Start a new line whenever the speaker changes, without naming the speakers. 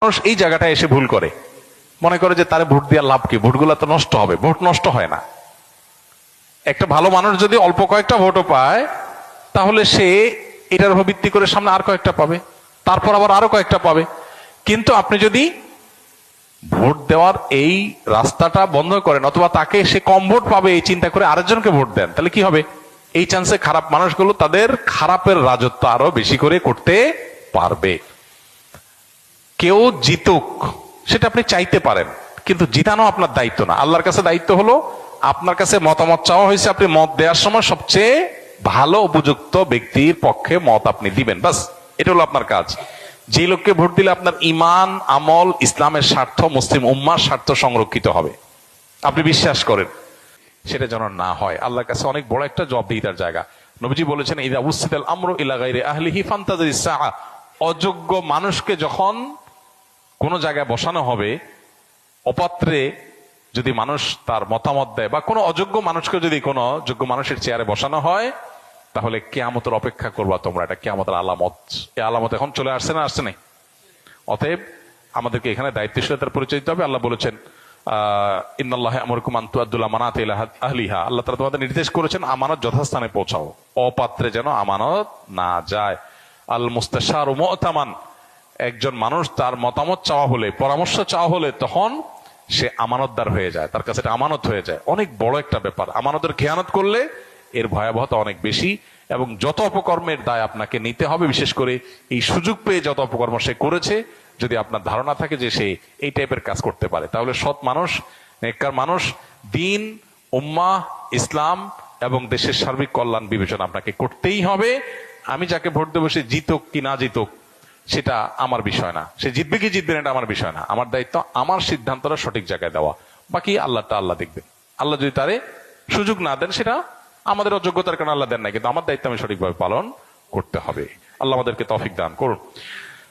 মানুষ এই জায়গাটায় এসে ভুল করে, মনে করে যে তারে ভোট দেওয়ার লাভ কি, ভোটগুলো তো নষ্ট হবে। ভোট নষ্ট হয় না। একটা ভালো মানুষ যদি অল্প কয়েকটা ভোটও পায়, তাহলে সে এটার উপর ভিত্তি করে সামনে আর কয়েকটা পাবে, তারপর আবার আরো কয়েকটা পাবে। কিন্তু আপনি যদি ভোট দেওয়ার এই রাস্তাটা বন্ধ করেন, অথবা তাকে সে কম ভোট পাবে এই চিন্তা করে আরেকজনকে ভোট দেন, তাহলে কি হবে? এই চান্সে খারাপ মানুষগুলো তাদের খারাপের রাজত্ব আরো বেশি করে করতে পারবে। কেউ জিতুক সেটা আপনি চাইতে পারেন, কিন্তু জিতানো আপনার দায়িত্ব না। আল্লাহর কাছে দায়িত্ব হলো, আপনার কাছে মতামত চাওয়া হয়েছে, আপনি মত দেওয়ার সময় সবচেয়ে ভালো উপযুক্ত ব্যক্তির পক্ষে মত আপনি দিবেন, বাস। এটা হলো আপনার কাজ। যে লোককে ভোট দিলে আপনার ইমান, আমল, ইসলামের স্বার্থ, মুসলিম উম্মার স্বার্থ সংরক্ষিত হবে, আপনি বিশ্বাস করেন, সেটা যেন না হয়। আল্লাহর কাছে অনেক বড় একটা জবাবদিহিতার জায়গা। নবীজি বলেছেন, ইযা উসিদাল আমরু ইলা গায়রি আহলিহি ফান্তাজিরিস সাআ। অযোগ্য মানুষকে যখন কোন জায়গায় বসানো হবে, অপাত্রে যদি মানুষ তার মতামত দেয়, বা কোনো অযোগ্য মানুষকে যদি কোনো যোগ্য মানুষের চেয়ারে বসানো হয়, তাহলে কিয়ামতের অপেক্ষা করবা তোমরা। এটা কিয়ামতের আলামত। এই আলামত এখন চলে আসছে না, আসছে নাই? অতএব আমাদেরকে এখানে দায়িত্বশীলতার পরিচয় দিতে হবে। আল্লাহ বলেছেন, ইন্নাল্লাহা ইয়ামুরুকুম আন তুআদ্দুল আমানাতি ইলা আহলিহা। আল্লাহ তাআলা তোমাদের নির্দেশ করেছেন আমানত যথাস্থানে পৌঁছাও, অপাত্রে যেন আমানত না যায়। আল মুস্তাশারু মু'তামান। একজন মানুষ তার মতামত চাওয়া হলে, পরামর্শ চাওয়া হলে, তখন সে আমানতদার হয়ে যায়, তার কাছে এটা আমানত হয়ে যায়। অনেক বড় একটা ব্যাপার। আমানতের খেয়ানত করলে এর ভয়াবহতা অনেক বেশি, এবং যত অপকর্মের দায় আপনাকে নিতে হবে, বিশেষ করে এই সুযোগ পেয়ে যত অপকর্ম সে করেছে, যদি আপনার ধারণা থাকে যে সে এই টাইপের কাজ করতে পারে, তাহলে সৎ মানুষ, নেককার মানুষ, দিন, উম্মাহ, ইসলাম এবং দেশের সার্বিক কল্যাণ বিবেচনা আপনাকে করতেই হবে। আমি যাকে ভোট দেবো সে জিতুক কি না জিতুক সেটা আমার বিষয় না, সে জিতবে কি জিতবে না এটা আমার বিষয় না। আমার দায়িত্ব আমার সিদ্ধান্তটা সঠিক জায়গায় দেওয়া, বাকি আল্লাহটা আল্লাহ দেখবেন। আল্লাহ যদি তারে সুযোগ না দেন, সেটা আমাদের অযোগ্যতার কারণে আল্লাহ দেন না, কিন্তু আমার দায়িত্ব আমি সঠিকভাবে পালন করতে হবে। আল্লাহ আমাদেরকে তৌফিক দান করুন।